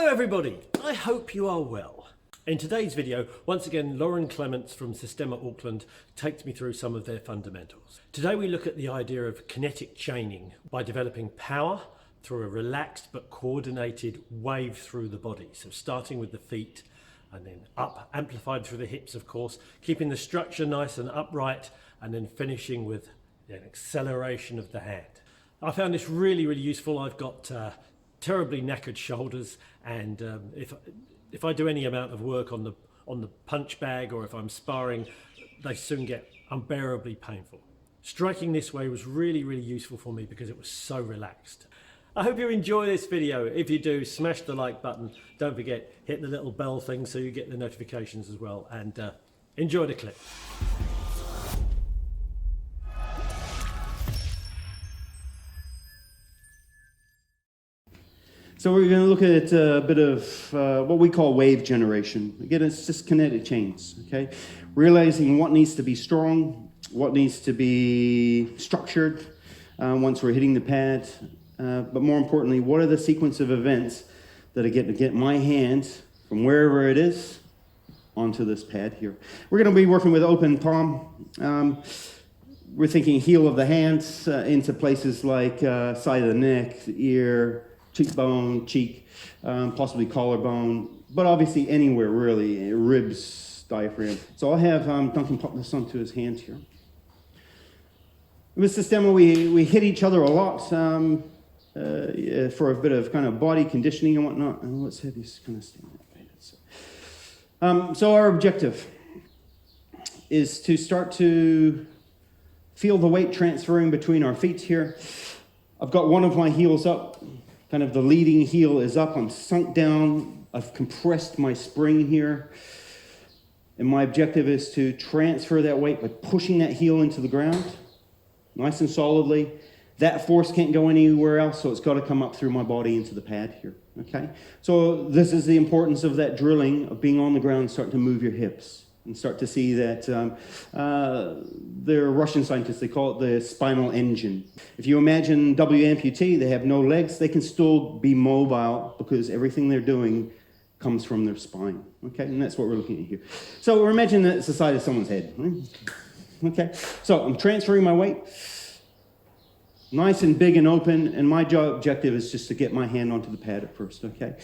Hello everybody, I hope you are well. In today's video, once again Lauren Clements from Systema Auckland takes me through some of their fundamentals. Today we look at the idea of kinetic chaining by developing power through a relaxed but coordinated wave through the body. So starting with the feet and then up, amplified through the hips of course, keeping the structure nice and upright, and then finishing with an acceleration of the hand. I found this really useful. I've got terribly knackered shoulders, and if I do any amount of work on the punch bag or if I'm sparring, they soon get unbearably painful. Striking this way was really useful for me because it was so relaxed. I hope you enjoy this video. If you do, smash the like button. Don't forget, hit the little bell thing so you get the notifications as well, and enjoy the clip. So we're going to look at a bit of what we call wave generation. Again, it's just kinetic chains, okay? Realizing what needs to be strong, what needs to be structured once we're hitting the pad, but more importantly, what are the sequence of events that I get to get my hand from wherever it is onto this pad here. We're going to be working with open palm. We're thinking heel of the hands into places like side of the neck, the ear, cheekbone, cheek, possibly collarbone, but obviously anywhere really, ribs, diaphragm. So I'll have Duncan pop this onto his hand here. With Systema, we hit each other a lot for a bit of kind of body conditioning and whatnot. And let's have these kind of stand up. So our objective is to start to feel the weight transferring between our feet here. I've got one of my heels up. Kind of the leading heel is up, I'm sunk down, I've compressed my spring here. And my objective is to transfer that weight by pushing that heel into the ground, nice and solidly. That force can't go anywhere else, so it's got to come up through my body into the pad here, okay? So this is the importance of that drilling, of being on the ground, starting to move your hips. And start to see that they're Russian scientists, they call it the Spinal Engine. If you imagine W amputee, they have no legs, they can still be mobile because everything they're doing comes from their spine, okay? And that's what we're looking at here. So we're imagining that it's the side of someone's head, right? Okay? So I'm transferring my weight, nice and big and open, and my objective is just to get my hand onto the pad at first, okay?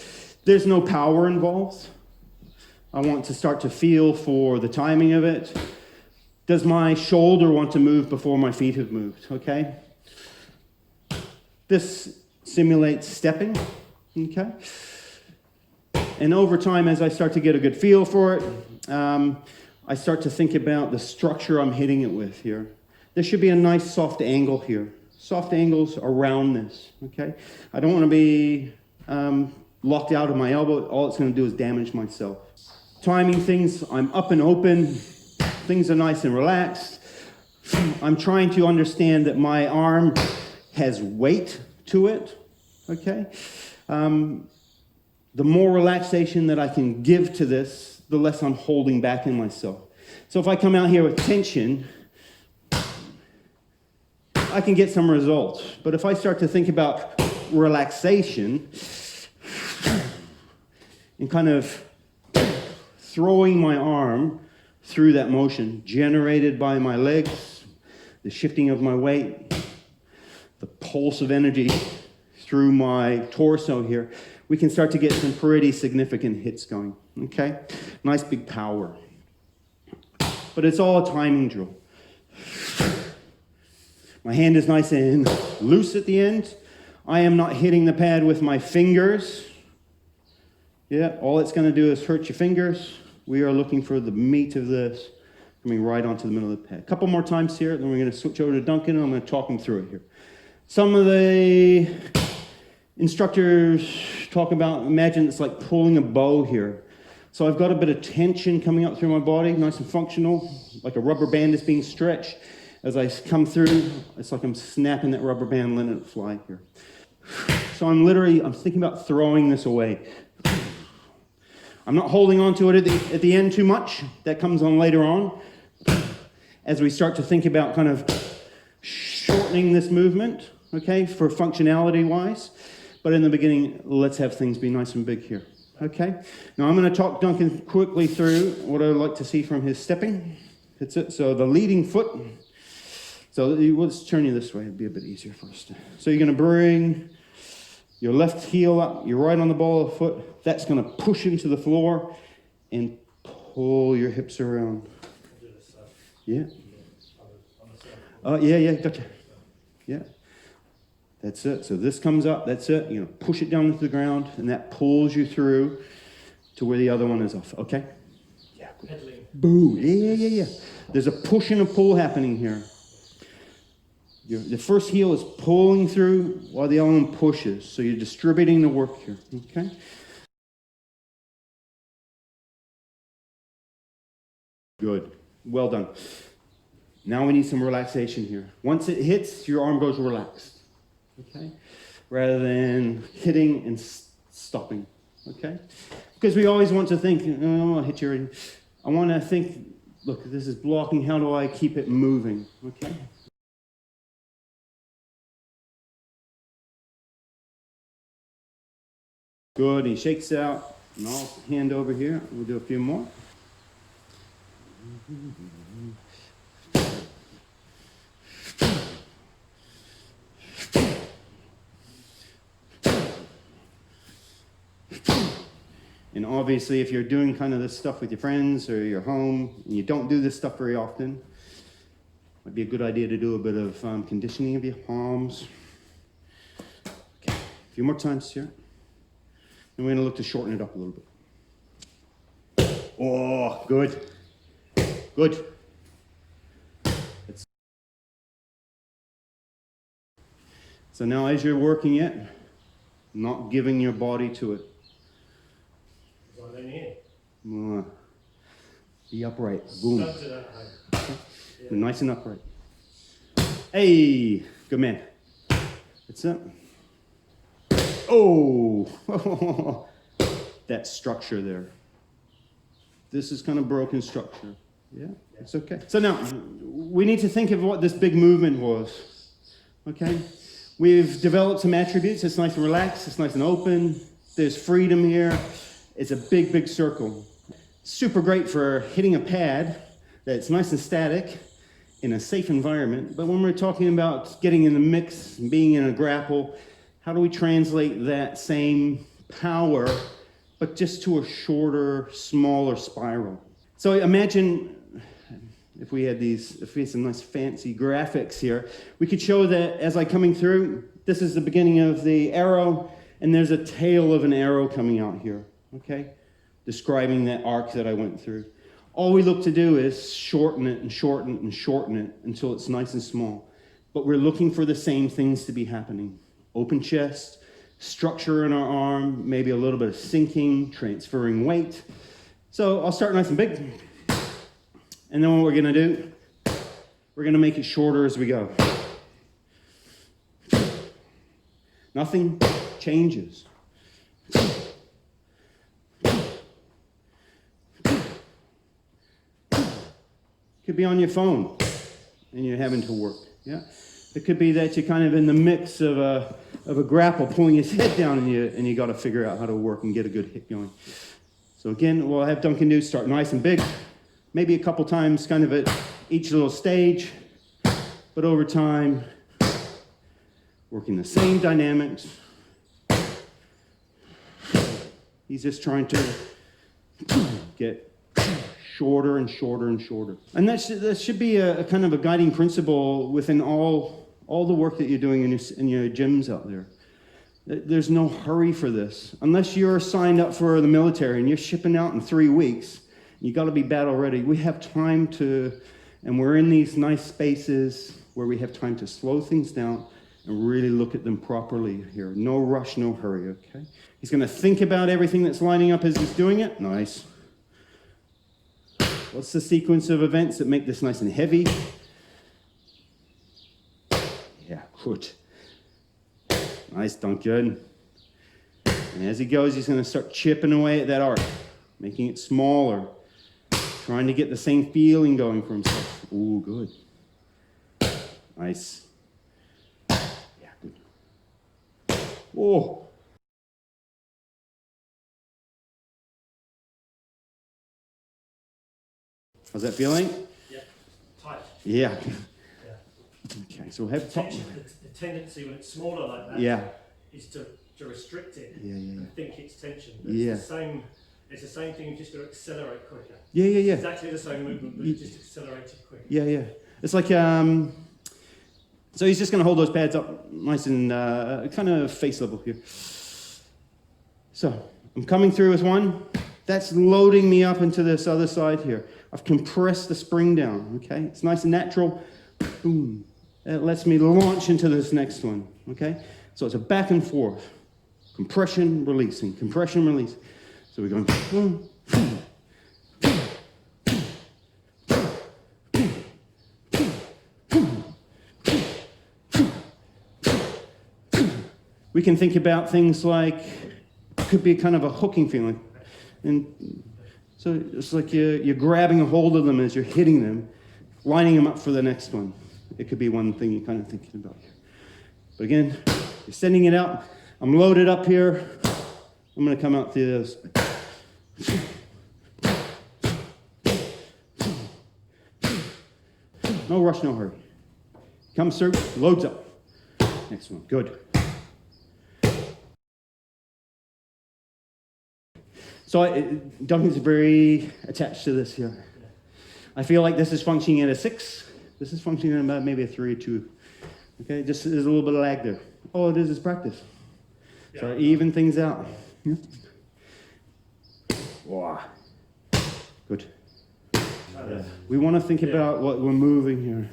There's no power involved. I want to start to feel for the timing of it. Does my shoulder want to move before my feet have moved, okay? This simulates stepping, okay? And over time, as I start to get a good feel for it, I start to think about the structure I'm hitting it with here. There should be a nice soft angle here. Soft angles around this, okay? I don't want to be locked out of my elbow. All it's going to do is damage myself. Timing things, I'm up and open, things are nice and relaxed. I'm trying to understand that my arm has weight to it, okay? The more relaxation that I can give to this, the less I'm holding back in myself. So if I come out here with tension, I can get some results. But if I start to think about relaxation and kind of throwing my arm through that motion generated by my legs, the shifting of my weight, the pulse of energy through my torso here, we can start to get some pretty significant hits going, okay? Nice big power. But it's all a timing drill. My hand is nice and loose at the end. I am not hitting the pad with my fingers. Yeah, all it's going to do is hurt your fingers. We are looking for the meat of this coming right onto the middle of the pad. A couple more times here, then we're going to switch over to Duncan, and I'm going to talk him through it here. Some of the instructors talk about, imagine it's like pulling a bow here. So I've got a bit of tension coming up through my body, nice and functional, like a rubber band is being stretched. As I come through, it's like I'm snapping that rubber band, letting it fly here. So I'm thinking about throwing this away. I'm not holding on to it at the end too much. That comes on later on. As we start to think about kind of shortening this movement, okay, for functionality-wise. But in the beginning, let's have things be nice and big here. Okay? Now I'm going to talk Duncan quickly through what I would like to see from his stepping. That's it. So the leading foot. So let's turn you this way. It'd be a bit easier for us. So you're going to bring your left heel up. You're right on the ball of the foot. That's going to push into the floor and pull your hips around. Yeah. Yeah, gotcha. Yeah. That's it. So this comes up, that's it. You're going to push it down into the ground, and that pulls you through to where the other one is off. Okay? Yeah. Good. Boom. Yeah. There's a push and a pull happening here. The first heel is pulling through while the other one pushes. So you're distributing the work here. Okay? Good. Well done. Now we need some relaxation here. Once it hits, your arm goes relaxed. Okay? Rather than hitting and stopping. Okay? Because we always want to think, oh, I'll hit you. I want to think, look, this is blocking. How do I keep it moving? Okay? Good. He shakes out. And I'll hand over here. We'll do a few more. And obviously, if you're doing kind of this stuff with your friends or your home, and you don't do this stuff very often, it might be a good idea to do a bit of conditioning of your palms. Okay, a few more times here. And we're going to look to shorten it up a little bit. Oh, good. Good. So now as you're working it, not giving your body to it. Be upright. Boom. Okay. Nice and upright. Hey, good man. That's it. Oh, that structure there. This is kind of broken structure. Yeah, it's okay. So now, we need to think of what this big movement was. Okay? We've developed some attributes. It's nice and relaxed. It's nice and open. There's freedom here. It's a big, big circle. Super great for hitting a pad that's nice and static in a safe environment. But when we're talking about getting in the mix and being in a grapple, how do we translate that same power, but just to a shorter, smaller spiral? So imagine if we had some nice fancy graphics here, we could show that as I'm coming through, this is the beginning of the arrow, and there's a tail of an arrow coming out here. Okay, describing that arc that I went through. All we look to do is shorten it and shorten it and shorten it until it's nice and small. But we're looking for the same things to be happening. Open chest, structure in our arm, maybe a little bit of sinking, transferring weight. So I'll start nice and big. And then what we're going to do, we're going to make it shorter as we go. Nothing changes. Could be on your phone and you're having to work. Yeah, it could be that you're kind of in the mix of a grapple, pulling his head down, and you got to figure out how to work and get a good hit going. So again, we'll have Duncan do start nice and big, maybe a couple times, kind of at each little stage, but over time, working the same dynamics. He's just trying to get shorter and shorter and shorter. And that should be a kind of a guiding principle within all the work that you're doing in your gyms out there. There's no hurry for this. Unless you're signed up for the military and you're shipping out in 3 weeks, you got to be battle ready. We have time and we're in these nice spaces where we have time to slow things down and really look at them properly here. No rush, no hurry, okay? He's going to think about everything that's lining up as he's doing it. Nice. What's the sequence of events that make this nice and heavy? Yeah, good. Nice, Duncan. And as he goes, he's going to start chipping away at that arc, making it smaller, trying to get the same feeling going for himself. Ooh, good. Nice. Yeah, good. Oh, How's that feeling? Yeah. Tight. Yeah. Yeah. Okay, so we'll have The tendency when it's smaller like that yeah. is to restrict it Yeah, yeah, yeah. and think it's tension. But Yeah. it's the same thing, you just got to accelerate quicker. Yeah, yeah, yeah. Exactly the same movement, but just accelerated quicker. Yeah, yeah. It's like, so he's just going to hold those pads up nice and kind of face level here. So I'm coming through with one. That's loading me up into this other side here. I've compressed the spring down, okay? It's nice and natural. Boom. It lets me launch into this next one, okay? So it's a back and forth. Compression, releasing, compression, release. So we're going boom, boom. We can think about things like, could be kind of a hooking feeling. And so it's like you're grabbing a hold of them as you're hitting them, lining them up for the next one. It could be one thing you're kind of thinking about here. But again, you're sending it out. I'm loaded up here. I'm going to come out through this. No rush, no hurry. Comes through, loads up. Next one, good. So Duncan's very attached to this here. I feel like this is functioning at a 6. This is functioning at about maybe a 3 or 2. Okay, just there's a little bit of lag there. All it is practice. Yeah. So I even things out. Yeah. Wow. Good. Yeah. We want to think about what we're moving here.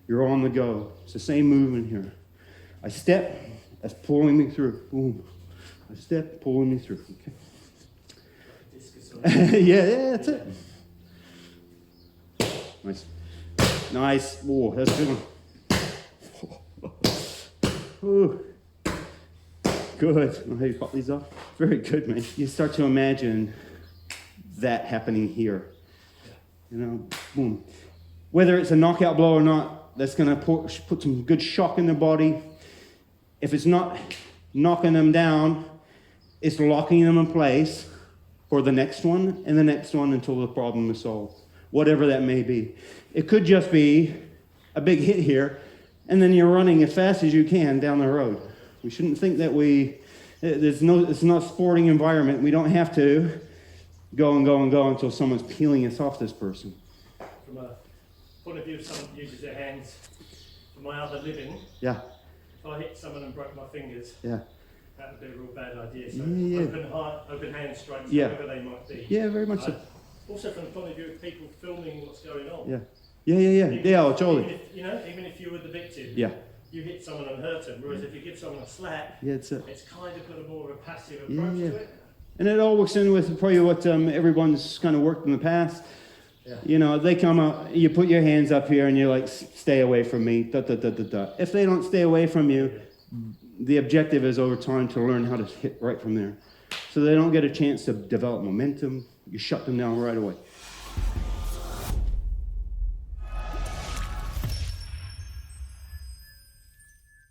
You're on the go. It's the same movement here. I step, that's pulling me through. Boom. I step, pulling me through. Okay. Yeah, that's it. Nice. Nice. Oh, that's a good one. Ooh. Good. I'll have you pop these off. Very good, man. You start to imagine that happening here. You know, boom. Whether it's a knockout blow or not, that's going to put some good shock in the body. If it's not knocking them down, it's locking them in place for the next one and the next one until the problem is solved, whatever that may be. It could just be a big hit here, and then you're running as fast as you can down the road. We shouldn't think that it's not a sporting environment. We don't have to go and go and go until someone's peeling us off this person. From a point of view of someone who uses their hands for my other living, yeah. If I hit someone and broke my fingers, yeah. that would be a real bad idea. So yeah. open hand strikes, yeah. whatever they might be. Yeah, very much so. Also from the point of view of people filming what's going on. Yeah. Yeah, totally. Even if you were the victim, yeah. you hit someone and hurt them, whereas if you give someone a slap, yeah, it's kind of got a more of a passive approach to it. And it all works in with probably what everyone's kind of worked in the past. Yeah. You know, they come up, you put your hands up here and you're like, stay away from me, da, da, da, da, da. If they don't stay away from you, the objective is over time to learn how to hit right from there. So they don't get a chance to develop momentum. You shut them down right away.